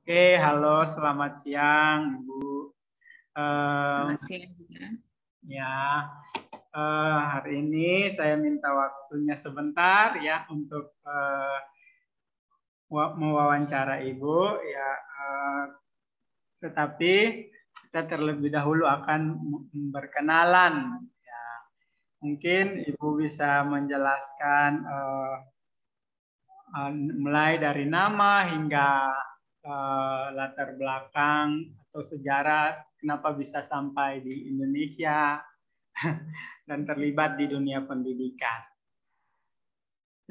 Oke, halo, selamat siang, Ibu. Selamat siang juga. Ya, hari ini saya minta waktunya sebentar ya untuk mewawancara Ibu. Ya, tetapi kita terlebih dahulu akan berkenalan. Ya, mungkin Ibu bisa menjelaskan mulai dari nama hingga latar belakang atau sejarah kenapa bisa sampai di Indonesia dan terlibat di dunia pendidikan.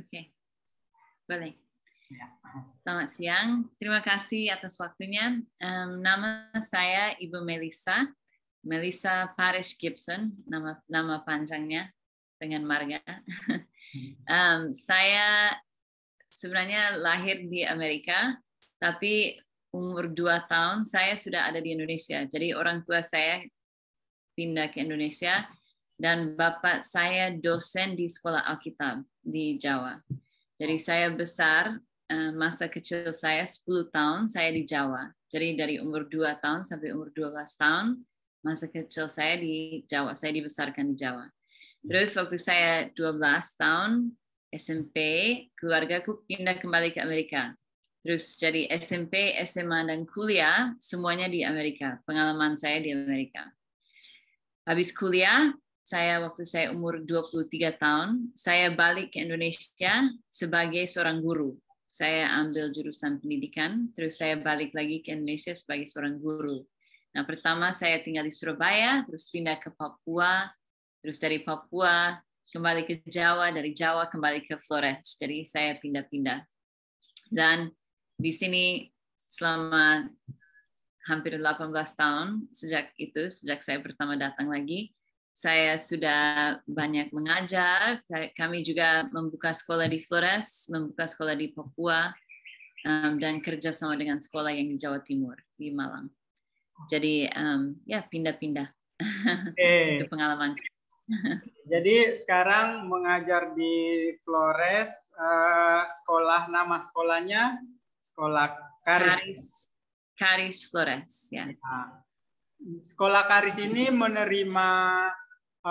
Oke, boleh. Ya. Selamat siang. Terima kasih atas waktunya. Nama saya Ibu Melissa Parish Gibson, nama panjangnya dengan marga. Saya sebenarnya lahir di Amerika, tapi umur 2 tahun saya sudah ada di Indonesia. Jadi orang tua saya pindah ke Indonesia dan bapak saya dosen di sekolah Alkitab di Jawa. Jadi saya besar, masa kecil saya 10 tahun saya di Jawa. Jadi dari umur 2 tahun sampai umur 12 tahun, masa kecil saya di Jawa. Saya dibesarkan di Jawa. Terus waktu saya 12 tahun, SMP, keluargaku pindah kembali ke Amerika. Terus jadi SMP, SMA, dan kuliah, semuanya di Amerika. Pengalaman saya di Amerika. Habis kuliah, waktu saya umur 23 tahun, saya balik ke Indonesia sebagai seorang guru. Saya ambil jurusan pendidikan, terus saya balik lagi ke Indonesia sebagai seorang guru. Nah, pertama saya tinggal di Surabaya, terus pindah ke Papua, terus dari Papua kembali ke Jawa, dari Jawa kembali ke Flores. Jadi saya pindah-pindah. Dan di sini selama hampir 18 tahun sejak saya pertama datang lagi, saya sudah banyak mengajar. Kami juga membuka sekolah di Flores, membuka sekolah di Papua, dan kerja sama dengan sekolah yang di Jawa Timur, di Malang. Jadi ya pindah-pindah. Itu pengalaman. Jadi sekarang mengajar di Flores, nama sekolahnya Sekolah Karis Flores, ya. Sekolah Karis ini menerima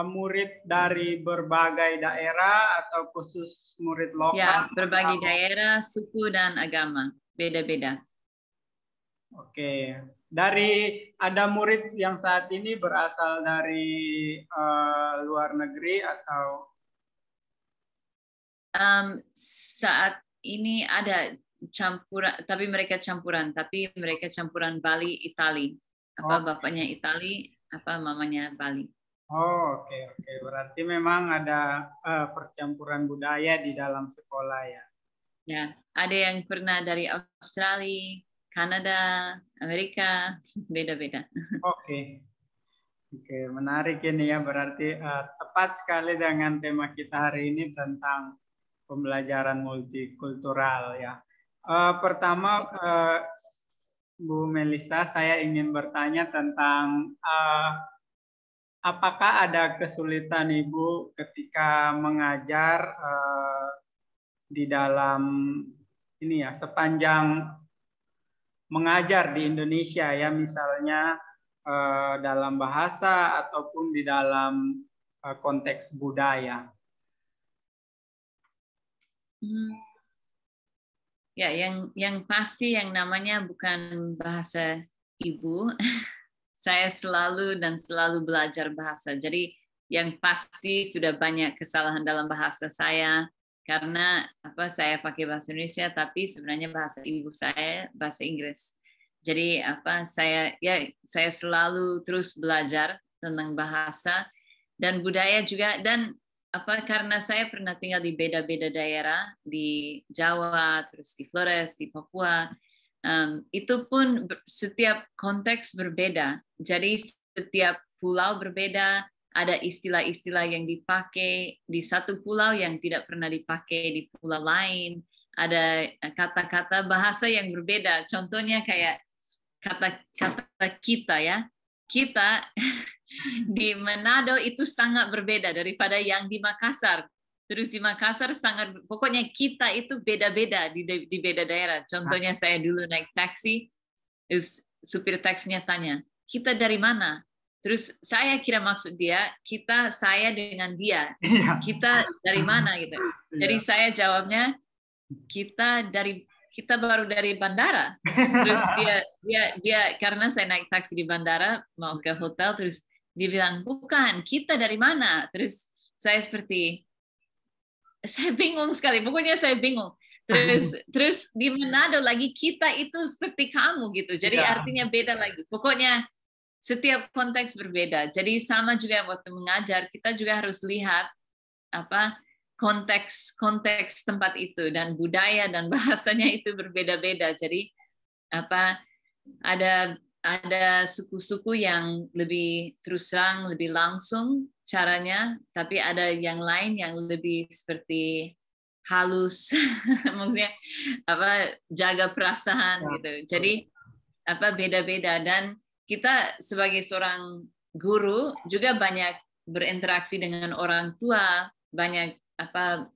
murid dari berbagai daerah atau khusus murid lokal? Ya, berbagai daerah, suku, dan agama. Beda-beda. Oke. Ada murid yang saat ini berasal dari luar negeri atau? Saat ini ada campuran, tapi mereka campuran Bali, Itali. Bapaknya Itali, mamanya Bali. Oh, oke. Berarti memang ada percampuran budaya di dalam sekolah ya. Ya, ada yang pernah dari Australia, Kanada, Amerika, beda-beda. Oke, menarik ini ya. Berarti tepat sekali dengan tema kita hari ini tentang pembelajaran multikultural ya. Pertama, Bu Melissa, saya ingin bertanya tentang apakah ada kesulitan Ibu ketika mengajar di dalam ini ya, sepanjang mengajar di Indonesia ya, misalnya dalam bahasa ataupun di dalam konteks budaya. Ya, yang pasti yang namanya bukan bahasa ibu. Saya selalu belajar bahasa. Jadi yang pasti sudah banyak kesalahan dalam bahasa saya karena saya pakai bahasa Indonesia tapi sebenarnya bahasa ibu saya bahasa Inggris. Jadi saya selalu terus belajar tentang bahasa dan budaya juga, dan karena saya pernah tinggal di beda-beda daerah di Jawa, terus di Flores, di Papua. Itu pun setiap konteks berbeda. Jadi setiap pulau berbeda, ada istilah-istilah yang dipakai di satu pulau yang tidak pernah dipakai di pulau lain. Ada kata-kata bahasa yang berbeda. Contohnya kayak kata-kata kita ya. Kita di Manado itu sangat berbeda daripada yang di Makassar. Terus di Makassar pokoknya kita itu beda-beda di beda daerah. Contohnya saya dulu naik taksi, Terus supir taksinya tanya, kita dari mana? Terus saya kira maksud dia, saya dengan dia. Iya. Kita dari mana gitu. Jadi Iya. saya jawabnya, kita baru dari bandara. Terus dia karena saya naik taksi di bandara mau ke hotel, terus dia bilang, bukan, kita dari mana? Terus saya bingung sekali. Pokoknya saya bingung. Terus di Manado lagi kita itu seperti kamu gitu. Jadi Iya. artinya beda lagi. Pokoknya setiap konteks berbeda. Jadi sama juga waktu mengajar, kita juga harus lihat apa konteks tempat itu dan budaya dan bahasanya itu berbeda-beda. Jadi apa ada suku-suku yang lebih terus terang, lebih langsung caranya, tapi ada yang lain yang lebih seperti halus, maksudnya jaga perasaan gitu. Jadi beda-beda, dan kita sebagai seorang guru juga banyak berinteraksi dengan orang tua, banyak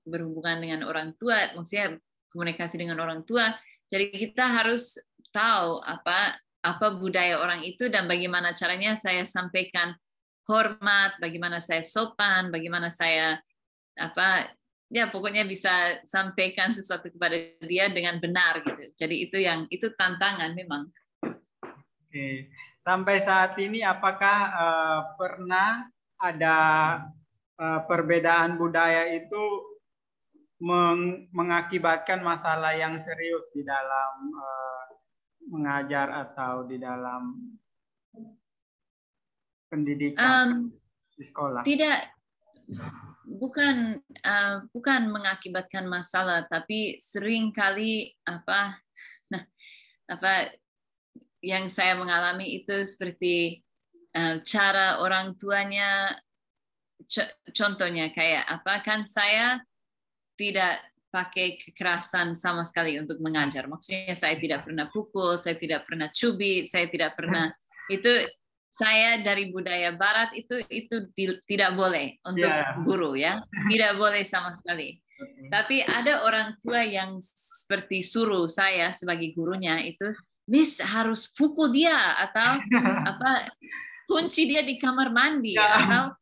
berhubungan dengan orang tua, maksudnya komunikasi dengan orang tua. Jadi kita harus tahu apa budaya orang itu dan bagaimana caranya saya sampaikan hormat, bagaimana saya sopan, bagaimana saya pokoknya bisa sampaikan sesuatu kepada dia dengan benar gitu. Jadi itu tantangan memang. Oke. Sampai saat ini apakah pernah ada perbedaan budaya itu mengakibatkan masalah yang serius di dalam mengajar atau di dalam pendidikan di sekolah? Tidak, bukan mengakibatkan masalah, tapi sering kali yang saya mengalami itu seperti cara orang tuanya, contohnya kayak kan saya tidak pakai kekerasan sama sekali untuk mengajar. Maksudnya saya tidak pernah pukul, saya tidak pernah cubit, saya tidak pernah itu. Saya dari budaya Barat itu tidak boleh untuk guru ya, tidak boleh sama sekali. Tapi ada orang tua yang seperti suruh saya sebagai gurunya itu, Miss harus pukul dia atau kunci dia di kamar mandi atau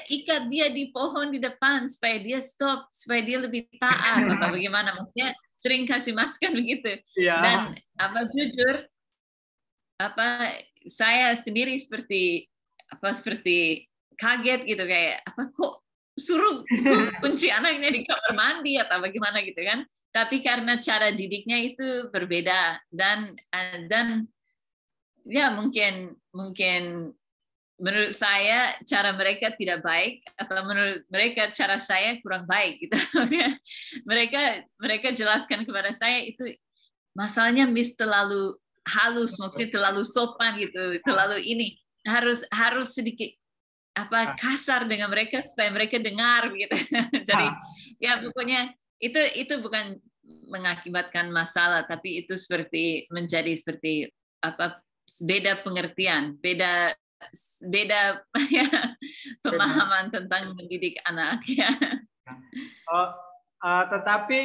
ikat dia di pohon di depan supaya dia stop, supaya dia lebih taat atau bagaimana, maksudnya sering kasih masukan begitu. Dan jujur saya sendiri seperti kaget gitu, kayak kok suruh kunci anaknya di kamar mandi atau bagaimana gitu kan. Tapi karena cara didiknya itu berbeda dan ya mungkin menurut saya cara mereka tidak baik atau menurut mereka cara saya kurang baik gitu. Maksudnya mereka jelaskan kepada saya itu masalahnya Miss terlalu halus, maksudnya terlalu sopan gitu, terlalu ini harus sedikit kasar dengan mereka supaya mereka dengar gitu. Jadi ya pokoknya itu bukan mengakibatkan masalah, tapi itu menjadi seperti beda pengertian, beda ya, pemahaman tentang mendidik anak ya. Tetapi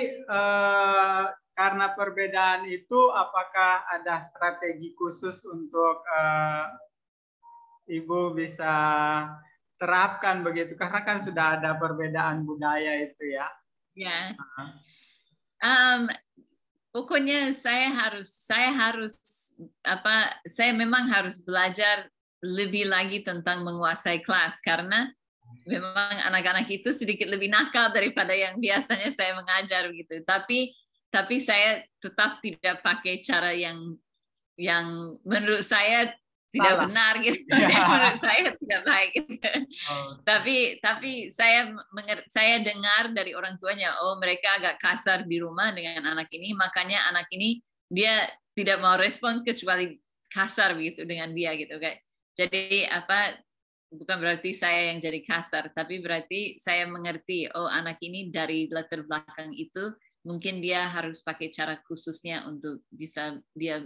karena perbedaan itu, apakah ada strategi khusus untuk Ibu bisa terapkan begitu? Karena kan sudah ada perbedaan budaya itu ya. Ya. Pokoknya saya memang harus belajar lebih lagi tentang menguasai kelas, karena memang anak-anak itu sedikit lebih nakal daripada yang biasanya saya mengajar gitu. Tapi saya tetap tidak pakai cara yang menurut saya tidak benar gitu. Menurut saya tidak baik gitu. Tapi saya dengar dari orang tuanya, mereka agak kasar di rumah dengan anak ini, makanya anak ini dia tidak mau respon kecuali kasar begitu dengan dia gitu kayak. Jadi bukan berarti saya yang jadi kasar, tapi berarti saya mengerti, anak ini dari latar belakang itu mungkin dia harus pakai cara khususnya untuk bisa dia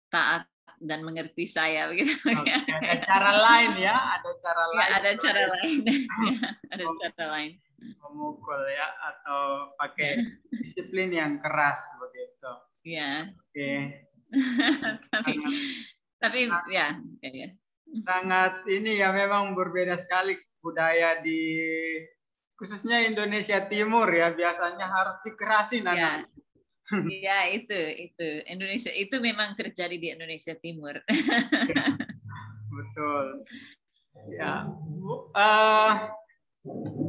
taat dan mengerti saya begitu. Ada cara lain ya, ada cara lain. Ya, ada cara lain. Ada cara lain. Memukul ya, atau pakai disiplin yang keras begitu. Ya. Oke. tapi sangat, tapi ya, ya. sangat ini ya, memang berbeda sekali budaya di khususnya Indonesia Timur ya, biasanya harus dikerasin Ya, anak. ya itu Indonesia itu memang terjadi di Indonesia Timur. Betul. Ya,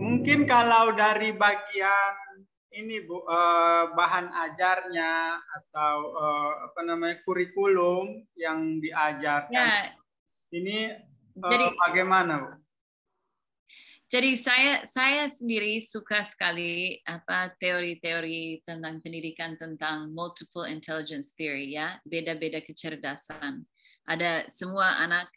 mungkin kalau dari bagian ini Bu, bahan ajarnya atau apa namanya kurikulum yang diajarkan Ya, ini jadi bagaimana Bu? Jadi saya sendiri suka sekali apa teori-teori tentang pendidikan tentang multiple intelligence theory ya, beda-beda kecerdasan. Ada semua anak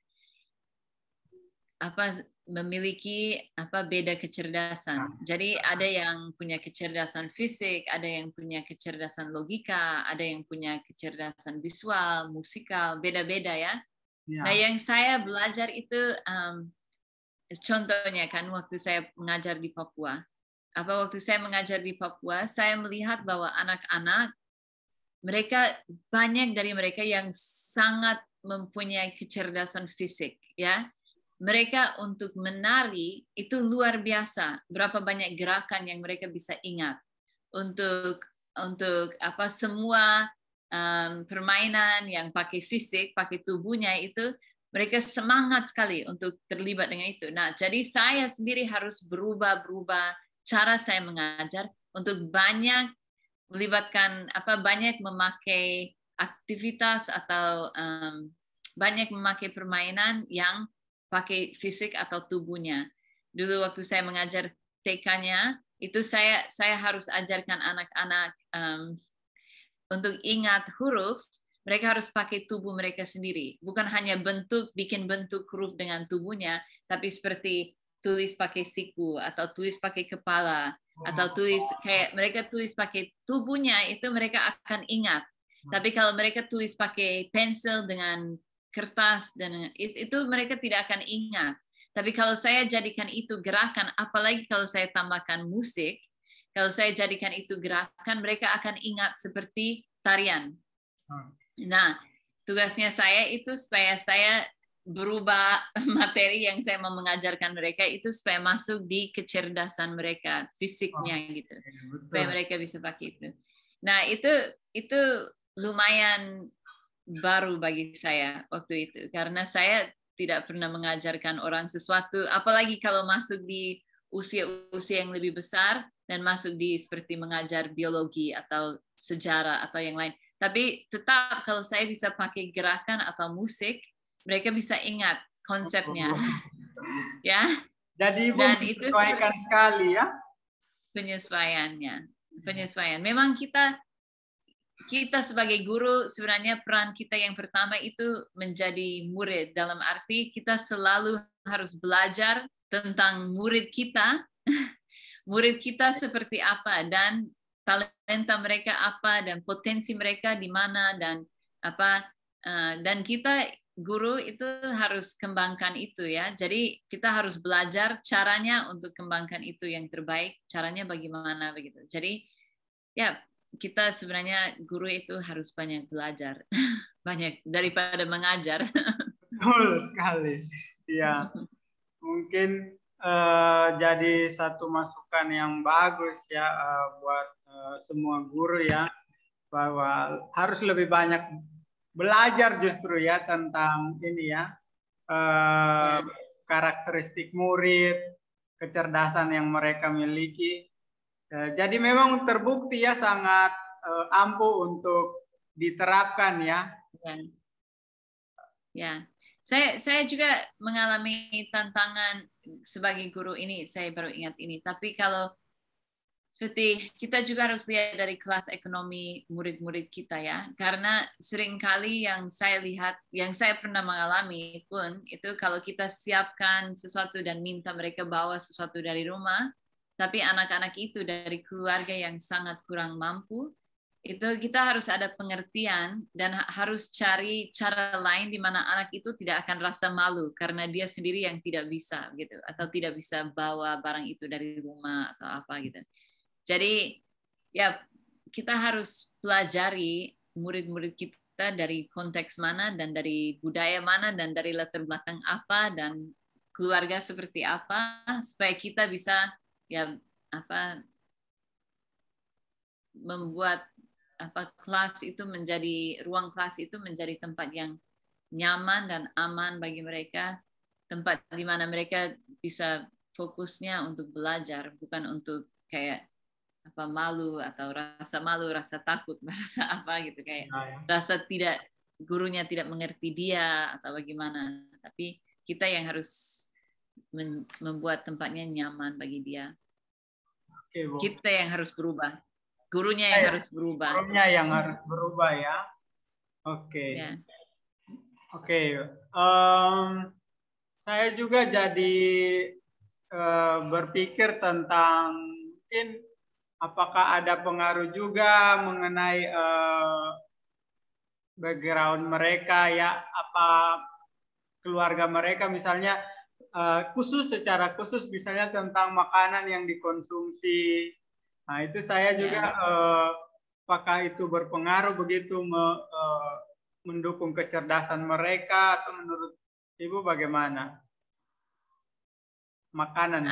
apa memiliki apa beda kecerdasan. Jadi ada yang punya kecerdasan fisik, ada yang punya kecerdasan logika, ada yang punya kecerdasan visual, musikal, beda-beda ya. Nah, Ya. yang saya belajar itu contohnya kan waktu saya mengajar di Papua. Waktu saya mengajar di Papua, saya melihat bahwa anak-anak mereka banyak dari mereka yang sangat mempunyai kecerdasan fisik ya. Mereka untuk menari itu luar biasa. Berapa banyak gerakan yang mereka bisa ingat untuk apa semua permainan yang pakai fisik, pakai tubuhnya itu mereka semangat sekali untuk terlibat dengan itu. Nah, jadi saya sendiri harus berubah cara saya mengajar untuk banyak melibatkan banyak memakai aktivitas atau banyak memakai permainan yang pakai fisik atau tubuhnya. Dulu waktu saya mengajar TK-nya itu saya harus ajarkan anak-anak untuk ingat huruf, mereka harus pakai tubuh mereka sendiri. Bukan hanya bikin bentuk huruf dengan tubuhnya, tapi seperti tulis pakai siku, atau tulis pakai kepala, atau tulis kayak mereka tulis pakai tubuhnya, itu mereka akan ingat. Tapi kalau mereka tulis pakai pensil dengan kertas, dan itu mereka tidak akan ingat. Tapi kalau saya jadikan itu gerakan, apalagi kalau saya tambahkan musik, kalau saya jadikan itu gerakan, mereka akan ingat seperti tarian. Nah, tugasnya saya itu supaya saya berubah materi yang saya mau mengajarkan mereka itu supaya masuk di kecerdasan mereka, fisiknya gitu. Supaya mereka bisa pakai itu. Nah, itu lumayan baru bagi saya waktu itu. Karena saya tidak pernah mengajarkan orang sesuatu, apalagi kalau masuk di usia-usia yang lebih besar, dan masuk di seperti mengajar biologi atau sejarah atau yang lain. Tapi tetap kalau saya bisa pakai gerakan atau musik, mereka bisa ingat konsepnya. Ya. Jadi Ibu Dan itu menyesuaikan sekali ya. Penyesuaian. Memang kita sebagai guru sebenarnya peran kita yang pertama itu menjadi murid, dalam arti kita selalu harus belajar tentang murid kita seperti apa, dan talenta mereka apa, dan potensi mereka di mana, dan apa, dan kita guru itu harus kembangkan itu ya. Jadi kita harus belajar caranya untuk kembangkan itu yang terbaik, caranya bagaimana begitu. Jadi ya kita sebenarnya guru itu harus banyak belajar, banyak daripada mengajar. Betul sekali. Iya. Mungkin jadi satu masukan yang bagus ya buat semua guru ya, bahwa harus lebih banyak belajar justru ya tentang ini ya, karakteristik murid, kecerdasan yang mereka miliki. Jadi memang terbukti ya sangat ampuh untuk diterapkan ya. Ya. Saya juga mengalami tantangan sebagai guru ini, saya baru ingat ini. Tapi kalau seperti kita juga harus lihat dari kelas ekonomi murid-murid kita ya, karena seringkali yang saya lihat, yang saya pernah mengalami pun, itu kalau kita siapkan sesuatu dan minta mereka bawa sesuatu dari rumah, tapi anak-anak itu dari keluarga yang sangat kurang mampu, itu kita harus ada pengertian dan harus cari cara lain di mana anak itu tidak akan rasa malu karena dia sendiri yang tidak bisa gitu, atau tidak bisa bawa barang itu dari rumah atau apa gitu. Jadi ya kita harus pelajari murid-murid kita kita dari konteks mana dan dari budaya mana dan dari latar belakang apa dan keluarga seperti apa supaya kita bisa ya apa membuat kelas itu menjadi ruang kelas itu menjadi tempat yang nyaman dan aman bagi mereka, tempat di mana mereka bisa fokusnya untuk belajar, bukan untuk kayak malu atau rasa malu, rasa takut, merasa apa gitu kayak rasa tidak gurunya tidak mengerti dia atau bagaimana. Tapi kita yang harus membuat tempatnya nyaman bagi dia. Oke, Bu. Kita yang harus berubah. Gurunya yang harus berubah. Gurunya yang harus berubah ya. Oke. Ya. Oke. Saya juga jadi berpikir tentang mungkin apakah ada pengaruh juga mengenai background mereka ya, apa keluarga mereka misalnya secara khusus misalnya tentang makanan yang dikonsumsi. Nah, itu saya juga apakah itu berpengaruh begitu mendukung kecerdasan mereka atau menurut Ibu bagaimana? Makanan.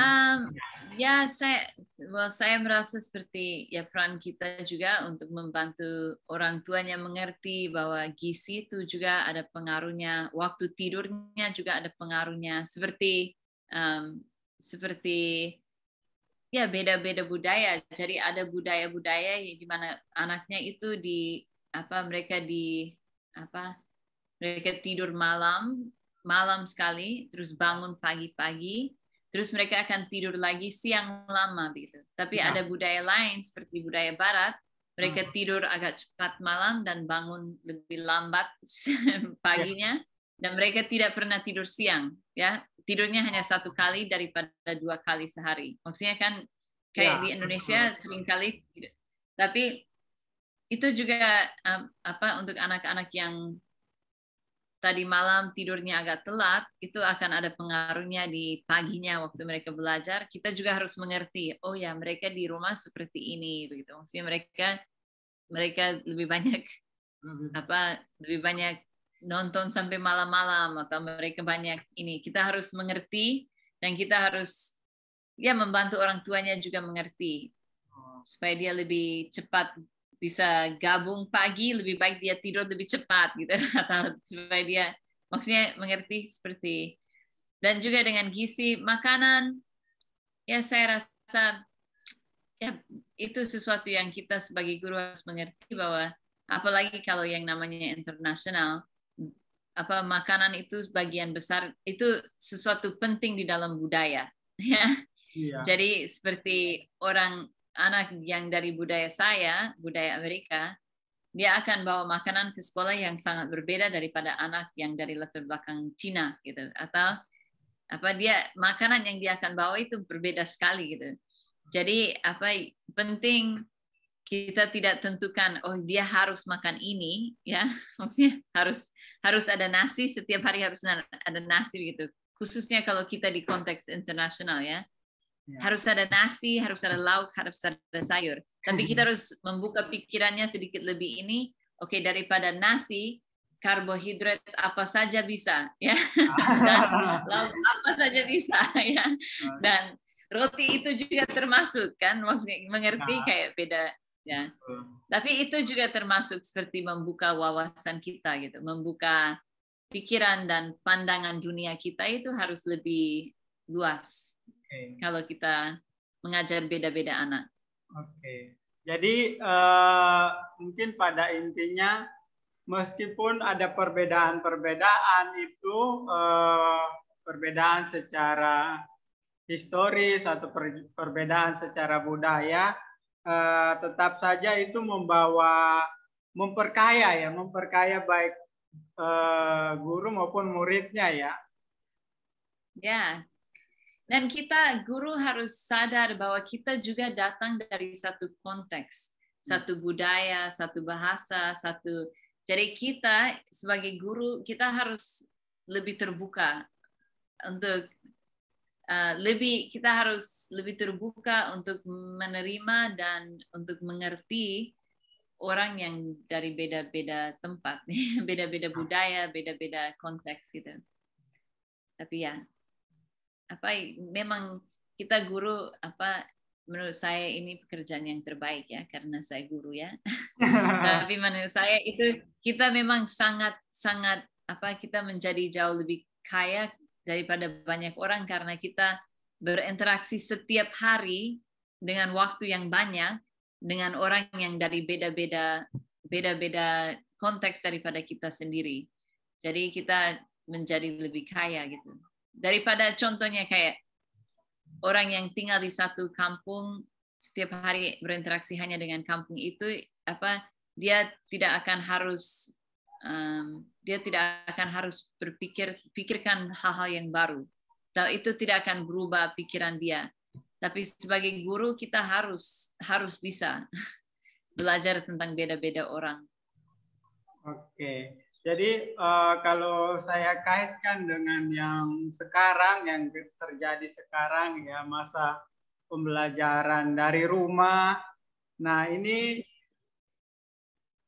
Ya, saya merasa seperti ya peran kita juga untuk membantu orang tuanya mengerti bahwa gizi itu juga ada pengaruhnya, waktu tidurnya juga ada pengaruhnya, seperti ya beda-beda budaya. Jadi ada budaya-budaya di mana anaknya itu mereka tidur malam sekali, terus bangun pagi-pagi, terus mereka akan tidur lagi siang lama begitu. Tapi ada budaya lain seperti budaya Barat, mereka tidur agak cepat malam dan bangun lebih lambat paginya, dan mereka tidak pernah tidur siang, ya tidurnya hanya 1 kali daripada 2 kali sehari. Maksudnya kan kayak di Indonesia seringkali, tapi itu juga untuk anak-anak yang tadi malam tidurnya agak telat, itu akan ada pengaruhnya di paginya waktu mereka belajar. Kita juga harus mengerti, oh ya mereka di rumah seperti ini, begitu. Maksudnya mereka lebih banyak nonton sampai malam-malam atau mereka banyak ini. Kita harus mengerti dan kita harus membantu orang tuanya juga mengerti supaya dia lebih cepat bisa gabung pagi, lebih baik dia tidur lebih cepat gitu, atau supaya dia maksudnya mengerti seperti. Dan juga dengan gizi makanan, ya saya rasa ya itu sesuatu yang kita sebagai guru harus mengerti bahwa apalagi kalau yang namanya internasional, makanan itu bagian besar itu sesuatu penting di dalam budaya, ya. Jadi seperti anak yang dari budaya Amerika, dia akan bawa makanan ke sekolah yang sangat berbeda daripada anak yang dari latar belakang Cina gitu, atau makanan yang dia akan bawa itu berbeda sekali gitu. Jadi penting kita tidak tentukan dia harus makan ini, ya maksudnya harus ada nasi setiap hari, harus ada nasi gitu, khususnya kalau kita di konteks internasional ya. Harus ada nasi, harus ada lauk, harus ada sayur. Tapi kita harus membuka pikirannya sedikit lebih ini. Oke, daripada nasi, karbohidrat apa saja bisa, ya. Dan lauk apa saja bisa, ya. Dan roti itu juga termasuk, kan? Maksudnya mengerti kayak beda, ya. Tapi itu juga termasuk seperti membuka wawasan kita, gitu. Membuka pikiran dan pandangan dunia kita itu harus lebih luas. Kalau kita mengajar beda-beda anak. Oke. Jadi mungkin pada intinya meskipun ada perbedaan-perbedaan itu perbedaan secara historis atau perbedaan secara budaya, tetap saja itu memperkaya baik guru maupun muridnya ya. Ya. Dan kita guru harus sadar bahwa kita juga datang dari satu konteks, satu budaya, satu bahasa, jadi kita sebagai guru kita harus lebih terbuka untuk kita harus lebih terbuka untuk menerima dan untuk mengerti orang yang dari beda-beda tempat, beda-beda budaya, beda-beda konteks gitu. Tapi ya, memang kita guru menurut saya ini pekerjaan yang terbaik ya karena saya guru ya. Tapi menurut saya itu kita memang sangat kita menjadi jauh lebih kaya daripada banyak orang karena kita berinteraksi setiap hari dengan waktu yang banyak dengan orang yang dari beda-beda konteks daripada kita sendiri. Jadi kita menjadi lebih kaya gitu. Daripada contohnya kayak orang yang tinggal di satu kampung setiap hari berinteraksi hanya dengan kampung itu dia tidak akan harus pikirkan hal-hal yang baru. Dan itu tidak akan berubah pikiran dia. Tapi sebagai guru kita harus bisa belajar tentang beda-beda orang. Oke. Jadi kalau saya kaitkan dengan yang sekarang, yang terjadi sekarang ya, masa pembelajaran dari rumah. Nah, ini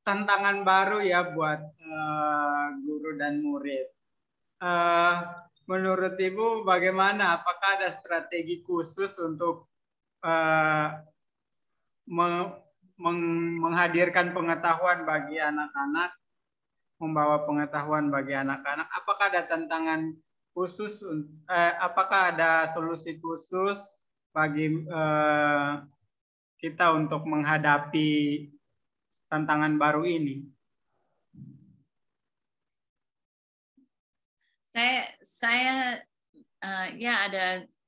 tantangan baru ya buat guru dan murid. Menurut Ibu bagaimana? Apakah ada strategi khusus untuk menghadirkan pengetahuan bagi anak-anak, membawa pengetahuan bagi anak-anak? Apakah ada tantangan khusus? Apakah ada solusi khusus bagi kita untuk menghadapi tantangan baru ini? Saya ya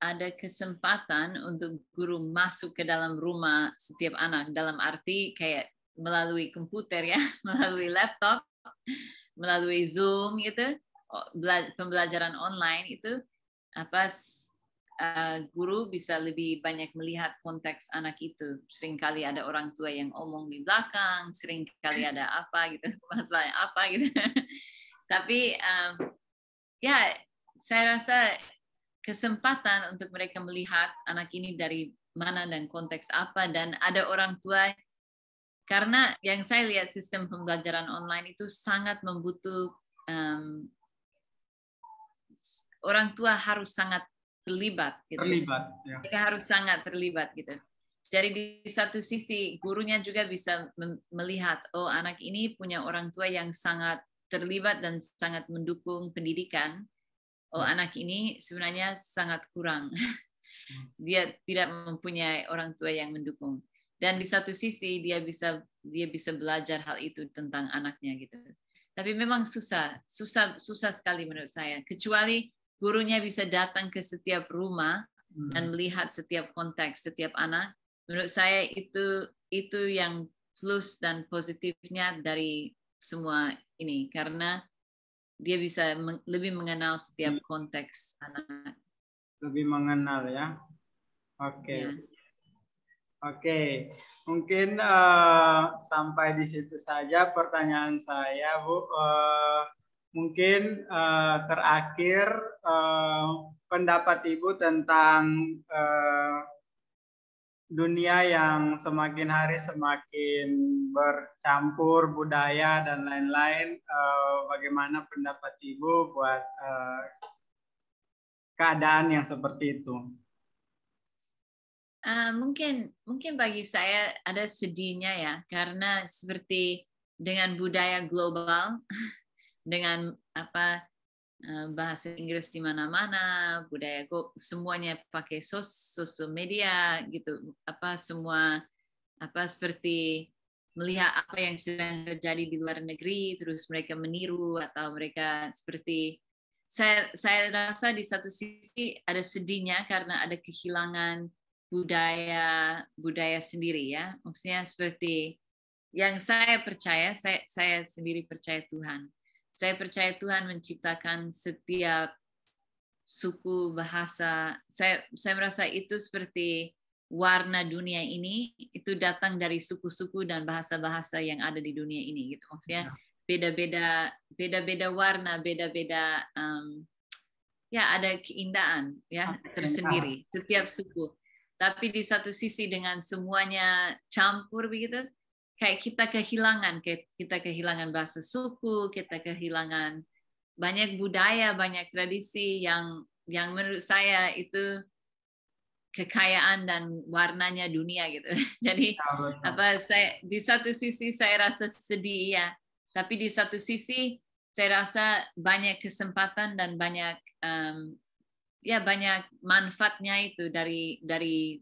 ada kesempatan untuk guru masuk ke dalam rumah setiap anak, dalam arti kayak melalui komputer ya, melalui laptop, melalui Zoom gitu, pembelajaran online itu guru bisa lebih banyak melihat konteks anak itu. Seringkali ada orang tua yang omong di belakang, seringkali ada apa gitu, masalahnya apa gitu. Tapi ya, saya rasa kesempatan untuk mereka melihat anak ini dari mana dan konteks apa, dan ada orang tua, karena yang saya lihat sistem pembelajaran online itu sangat membutuhkan orang tua harus sangat terlibat gitu. Ya. Mereka harus sangat terlibat gitu. Jadi di satu sisi gurunya juga bisa melihat, oh anak ini punya orang tua yang sangat terlibat dan sangat mendukung pendidikan. Oh anak ini sebenarnya sangat kurang. Dia tidak mempunyai orang tua yang mendukung. Dan di satu sisi dia bisa belajar hal itu tentang anaknya gitu. Tapi memang susah sekali menurut saya. Kecuali gurunya bisa datang ke setiap rumah dan melihat setiap konteks setiap anak. Menurut saya itu yang plus dan positifnya dari semua ini, karena dia bisa lebih mengenal setiap konteks anak. Lebih mengenal ya. Oke. Ya. Oke. Mungkin sampai di situ saja pertanyaan saya, Bu. Mungkin terakhir pendapat Ibu tentang dunia yang semakin hari semakin bercampur budaya dan lain-lain. Bagaimana pendapat Ibu buat keadaan yang seperti itu? Mungkin bagi saya ada sedihnya ya, karena seperti dengan budaya global, dengan bahasa Inggris di mana-mana, budaya semuanya pakai sosial media gitu, semua seperti melihat apa yang sedang terjadi di luar negeri, terus mereka meniru atau mereka seperti saya rasa di satu sisi ada sedihnya karena ada kehilangan budaya sendiri ya, maksudnya seperti yang saya percaya, saya sendiri percaya Tuhan. Saya percaya Tuhan menciptakan setiap suku, bahasa. Saya merasa itu seperti warna dunia ini itu datang dari suku-suku dan bahasa-bahasa yang ada di dunia ini gitu. Maksudnya beda-beda warna, beda-beda ya ada keindahan ya tersendiri setiap suku. Tapi di satu sisi dengan semuanya campur begitu, kayak kita kehilangan bahasa suku, kita kehilangan banyak budaya, banyak tradisi yang menurut saya itu kekayaan dan warnanya dunia gitu. Jadi saya di satu sisi saya rasa sedih ya, tapi di satu sisi saya rasa banyak kesempatan dan banyak banyak manfaatnya itu dari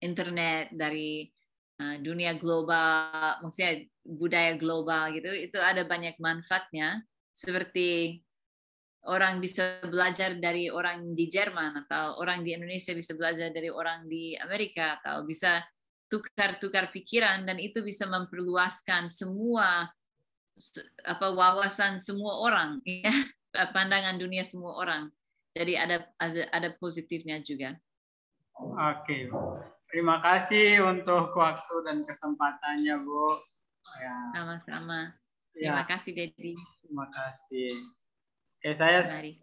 internet, dari dunia global, maksudnya budaya global gitu. Itu ada banyak manfaatnya, seperti orang bisa belajar dari orang di Jerman, atau orang di Indonesia bisa belajar dari orang di Amerika, atau bisa tukar-tukar pikiran, dan itu bisa memperluaskan semua wawasan semua orang, ya, pandangan dunia semua orang. Jadi ada positifnya juga. Oke, terima kasih untuk waktu dan kesempatannya, Bu. Ya. Sama-sama. Terima kasih, Dedi. Terima kasih. Oke, saya Mari.